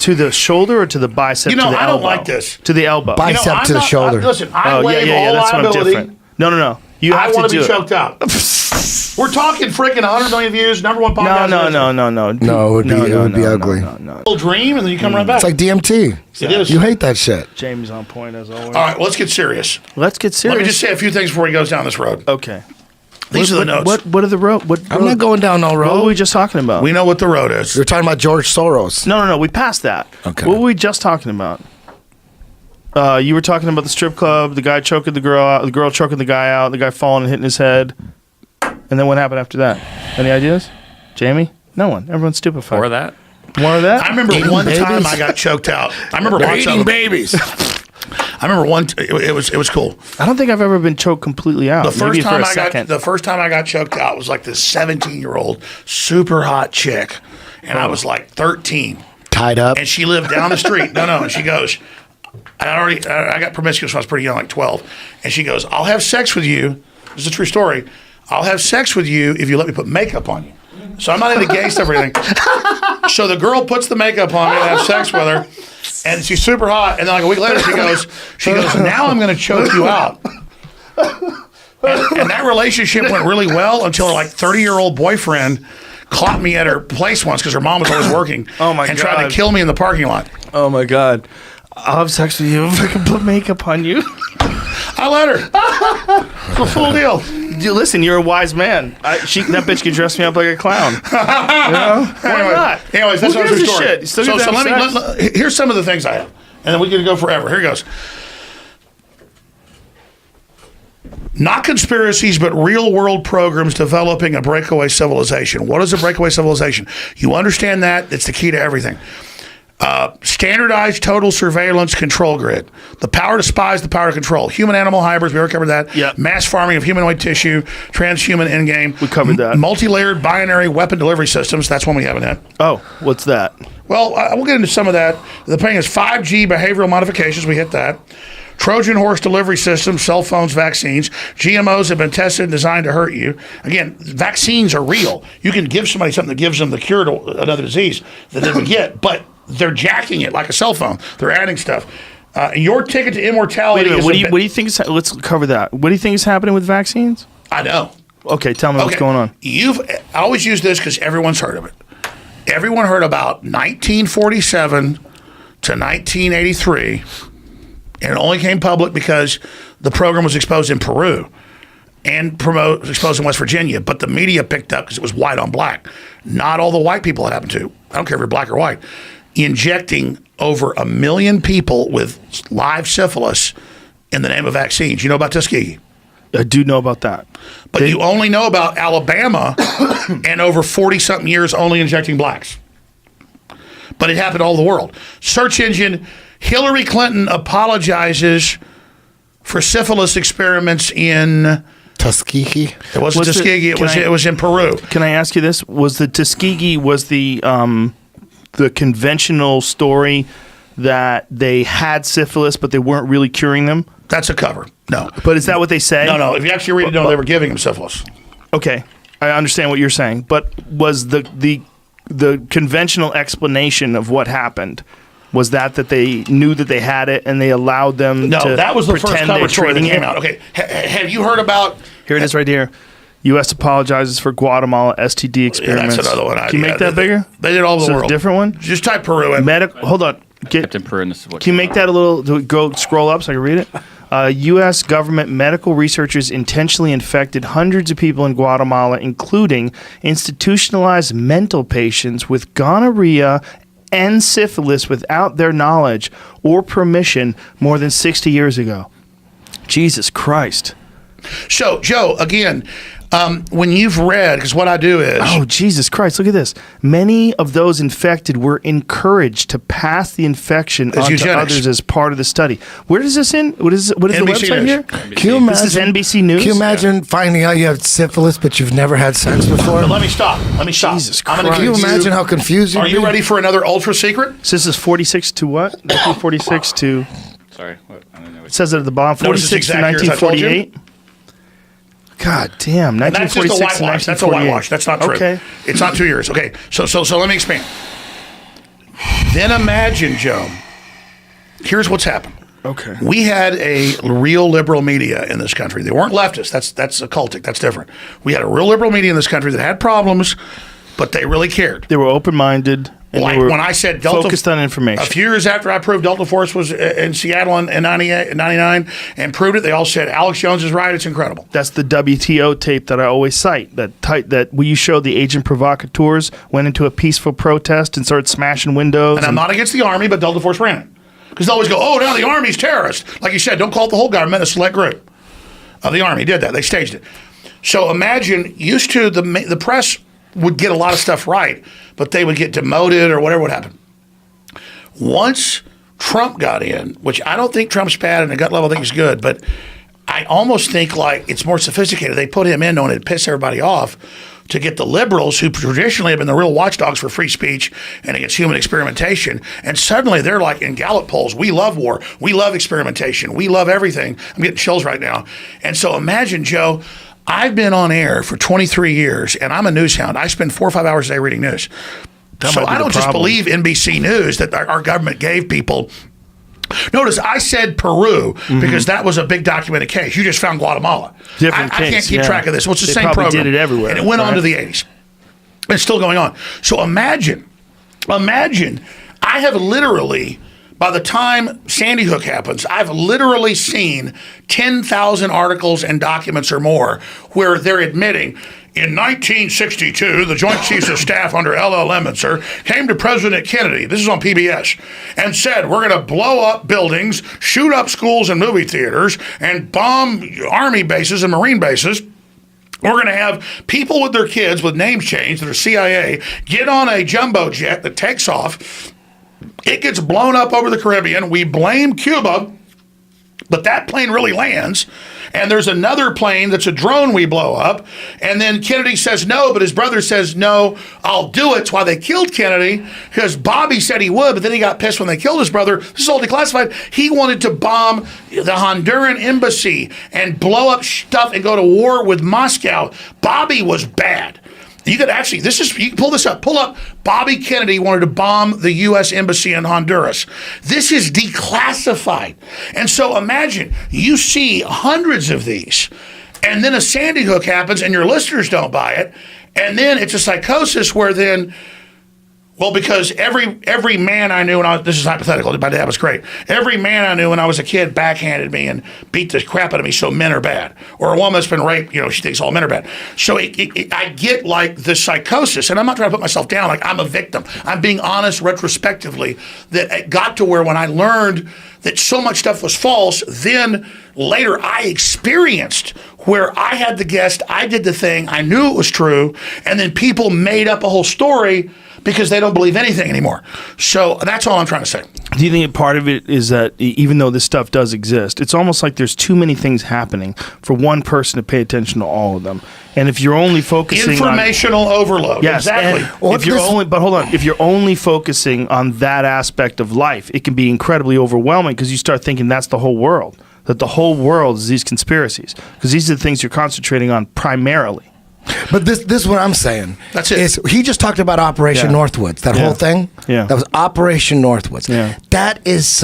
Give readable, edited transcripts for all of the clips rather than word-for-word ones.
To the shoulder or to the bicep? You know, to the I elbow? don't like this. To the elbow. Bicep to the shoulder. Listen, I Oh, waive all that's what I'm liability. different. No. You have I want to to be do choked out. We're talking freaking 100 million views, #1 podcast. No. No, it would be ugly. No. Little dream, and then you come right back. It's like DMT. It is. You hate that shit. Jamie's on point as always. All right, let's get serious. Let's get serious. Let me just say a few things before he goes down this road. Okay. These are the notes. What are the road? I'm not going down no road. What were we just talking about? We know what the road is. You're talking about George Soros. No. We passed that. Okay. What were we just talking about? You were talking about the strip club, the guy choking the girl out, the girl choking the guy out, the guy falling and hitting his head. And then what happened after that? Any ideas? Jamie? No one. Everyone's stupefied. Or that. More of that? I remember one time I got choked out. I remember eating babies. I remember it was cool. I don't think I've ever been choked completely out. The first Maybe for time a second. the first time I got choked out was like this 17-year-old super hot chick, and I was like 13, Tied up. and she lived down the street. No, and she goes, I got promiscuous when I was pretty young, like 12, and she goes, "I'll have sex with you." This is a true story. "I'll have sex with you if you let me put makeup on you." So I'm not into gay stuff or anything. So the girl puts the makeup on me and I have sex with her, and she's super hot. And then like a week later, she goes, "Now I'm going to choke you out." And that relationship went really well until her like 30-year-old boyfriend caught me at her place once because her mom was always working. Oh my and God. tried to kill me in the parking lot. Oh my God. I'll have sex with you if I can put makeup on you. I let her. It's a full deal. Listen, you're a wise man. That bitch could dress me up like a clown. Why not? Anyways, that's Who another gives a story. shit? You still So get to have sex. here's some of the things I have, and then we're going to go forever. Here goes. Not conspiracies, but real-world programs developing a breakaway civilization. What is a breakaway civilization? You understand that? It's the key to everything. Standardized total surveillance control grid. The power to spy is the power to control. Human-animal hybrids, we already covered that. Yep. Mass farming of humanoid tissue, transhuman endgame. We covered that. Multi-layered binary weapon delivery systems. That's one we haven't had. Oh, what's that? Well, we'll get into some of that. The thing is 5G behavioral modifications. We hit that. Trojan horse delivery systems, cell phones, vaccines. GMOs have been tested and designed to hurt you. Again, vaccines are real. You can give somebody something that gives them the cure to another disease that they would get, but they're jacking it like a cell phone. They're adding stuff. Your ticket to immortality. Wait a minute, what do you think is... Let's cover that. What do you think is happening with vaccines? I know. Okay, tell me what's going on. I always use this because everyone's heard of it. Everyone heard about 1947 to 1983, and it only came public because the program was exposed in Peru and exposed in West Virginia, but the media picked up because it was white on black. Not all the white people it happened to. I don't care if you're black or white. Injecting over 1 million people with live syphilis in the name of vaccines. You know about Tuskegee? I do know about that. But you only know about Alabama and over 40-something years only injecting blacks. But it happened all over the world. Search engine, Hillary Clinton apologizes for syphilis experiments in... Tuskegee? It wasn't Tuskegee. It was in Peru. Can I ask you this? Was the Tuskegee the conventional story that they had syphilis, but they weren't really curing them? That's a cover. No. But is that what they say? No. If you actually read it, no, they were giving them syphilis. Okay. I understand what you're saying. But was the conventional explanation of what happened was that they knew that they had it and they allowed them to that was the first pretend cover they're story that treating came it? out. Okay. Have you heard about... Here it is right here. U.S. apologizes for Guatemala STD experiments. That's another one. Can you make that bigger? They did all over the world. A different one? Just type Peru in. Hold on. Captain Peru, and this is what Can you make that a little... Go scroll up so I can read it? U.S. government medical researchers intentionally infected hundreds of people in Guatemala, including institutionalized mental patients with gonorrhea and syphilis without their knowledge or permission more than 60 years ago. Jesus Christ. So, Joe, again, when you've read, because what I do is... Oh, Jesus Christ, look at this. Many of those infected were encouraged to pass the infection on to eugenics. others as part of the study. Where is this in? What is the website News. here? Can you imagine, This is NBC News? Can you imagine finding out you have syphilis, but you've never had sex before? But let me stop. Jesus I'm gonna Christ. Can you give imagine how confused you'd Are you be? ready for another ultra secret? So this is 46 to what? 1946 to... Sorry. What? I don't know. It says it at the bottom. Notice it's 46 to exact years I told you. 1948. God damn. And that's just a 1946 to whitewash. That's a 1948. whitewash. That's not true. Okay. It's not 2 years. Okay. So let me expand. Then imagine, Joe, here's what's happened. Okay. We had a real liberal media in this country. They weren't leftists. That's occultic. That's different. We had a real liberal media in this country that had problems, but they really cared. They were open-minded. And Like they were when I said Delta, focused on information. a few years after I proved Delta Force was in Seattle in 98, 99 and proved it, they all said, Alex Jones is right. It's incredible. That's the WTO tape that I always cite. That where you show the agent provocateurs went into a peaceful protest and started smashing windows. And I'm not against the Army, but Delta Force ran it. Because they always go, oh, now the Army's terrorist. Like you said, don't call it the whole government, a select group. The Army did that. They staged it. So imagine, used to the press would get a lot of stuff right, but they would get demoted or whatever would happen. Once Trump got in, which I don't think Trump's bad and at gut level I think he's good, but I almost think like it's more sophisticated. They put him in knowing it'd piss everybody off to get the liberals who traditionally have been the real watchdogs for free speech and against human experimentation. And suddenly they're like in Gallup polls, we love war. We love experimentation. We love everything. I'm getting chills right now. And so imagine, Joe, I've been on air for 23 years and I'm a news hound. I spend 4 or 5 hours a day reading news. So I don't just believe NBC News that our government gave people. Notice I said Peru because that was a big documented case. You just found Guatemala. Different I case, can't keep track of this. Well, it's the They same probably program. did it everywhere, And it went on right? to the 80s. It's still going on. So imagine, I have literally, by the time Sandy Hook happens, I've literally seen 10,000 articles and documents or more where they're admitting in 1962, the Joint Chiefs of Staff under L.L. Emitzer came to President Kennedy, this is on PBS, and said, we're going to blow up buildings, shoot up schools and movie theaters, and bomb Army bases and Marine bases. We're going to have people with their kids with names changed that are CIA get on a jumbo jet that takes off. It gets blown up over the Caribbean. We blame Cuba, but that plane really lands. And there's another plane that's a drone we blow up. And then Kennedy says no, but his brother says, no, I'll do it. It's why they killed Kennedy, because Bobby said he would, but then he got pissed when they killed his brother. This is all declassified. He wanted to bomb the Honduran embassy and blow up stuff and go to war with Moscow. Bobby was bad. You could actually, you can pull this up. Pull up, Bobby Kennedy wanted to bomb the U.S. Embassy in Honduras. This is declassified. And so imagine, you see hundreds of these, and then a Sandy Hook happens and your listeners don't buy it, and then it's a psychosis where then, well, because every man I knew, this is hypothetical, my dad was great. Every man I knew when I was a kid backhanded me and beat the crap out of me, so men are bad. Or a woman that's been raped, she thinks all men are bad. So I get like the psychosis, and I'm not trying to put myself down like I'm a victim. I'm being honest retrospectively that it got to where when I learned that so much stuff was false, then later I experienced where I had the guest, I did the thing, I knew it was true, and then people made up a whole story because they don't believe anything anymore. So that's all I'm trying to say. Do you think part of it is that even though this stuff does exist, it's almost like there's too many things happening for one person to pay attention to all of them? And if you're only focusing informational overload. Yes, exactly. If you're only focusing on that aspect of life, it can be incredibly overwhelming because you start thinking that's the whole world, that the whole world is these conspiracies, because these are the things you're concentrating on primarily. But this is what I'm saying. That's it. He just talked about Operation Northwoods. That whole thing. Yeah. That was Operation Northwoods. Yeah. That is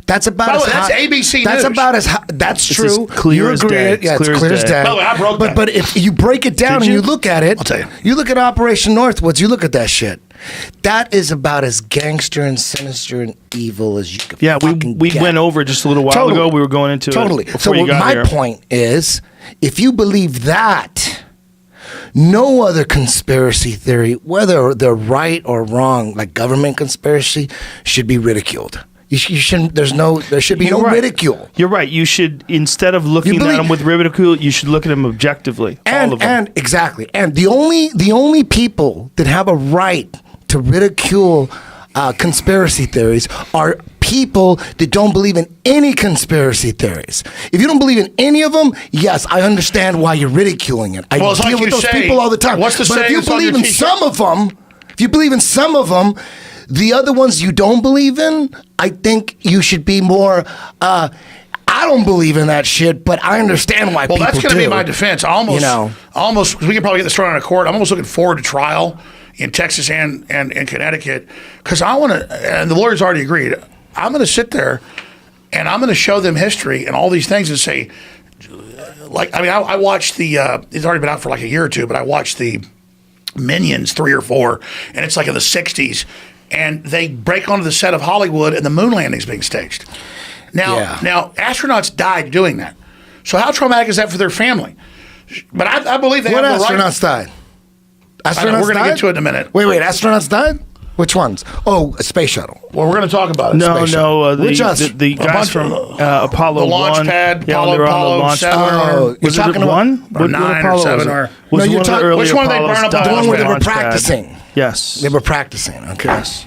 that's about By the as way, that's hot. ABC That's News. about as hot. That's It's true. as clear You as agree. day. Yeah, It's it's clear clear as as day. day. By the way, I broke that. But if you break it down Did and you? you look at it, I'll tell you. you look at Operation Northwoods, you look at that shit. That is about as gangster and sinister and evil as you could Yeah, fucking we get. went over just a little while ago. We were going into Totally. it So before you got my here. point is, if you believe that, no other conspiracy theory, whether they're right or wrong, like government conspiracy, should be ridiculed. You shouldn't. There should be You're no right. ridicule. You're right. You should, instead of looking at them with ridicule, you should look at them objectively. All of them. And exactly. And the only people that have a right to ridicule conspiracy theories are people that don't believe in any conspiracy theories. If you don't believe in any of them, yes, I understand why you're ridiculing it. I Well, it's deal like with you those say, people all the time. what's the but if saying you that's on believe your in t-shirt? some of them, the other ones you don't believe in, I think you should be more. I don't believe in that shit, but I understand why Well, people that's going to do. be my defense. Almost, we can probably get this thrown out of court. I'm almost looking forward to trial in Texas and Connecticut, because I want to, and the lawyers already agreed, I'm going to sit there and I'm going to show them history and all these things and say, like, I mean, I watched the, it's already been out for like a year or two, but I watched the Minions 3 or 4, and it's like in the 60s, and they break onto the set of Hollywood and the moon landing's being staged. Now, astronauts died doing that. So how traumatic is that for their family? But I believe they What have the right. astronauts died? I know, Astronauts we're going to died? get to it in a minute. Wait, astronauts died? Which ones? Oh, a space shuttle. Well, we're going to talk about it. No, Space no, Which the bunch guys from of- Apollo the launch 1. pad, yeah, when they were on the Apollo launch 7 pad. or- Was you're it talking about- one? or 9 or Apollo 7 was it? or- Was No, it you're one of the talking- early which one they Apollos burn up the died one on where they were launch pad? practicing. Yes. They were practicing. Okay. Yes.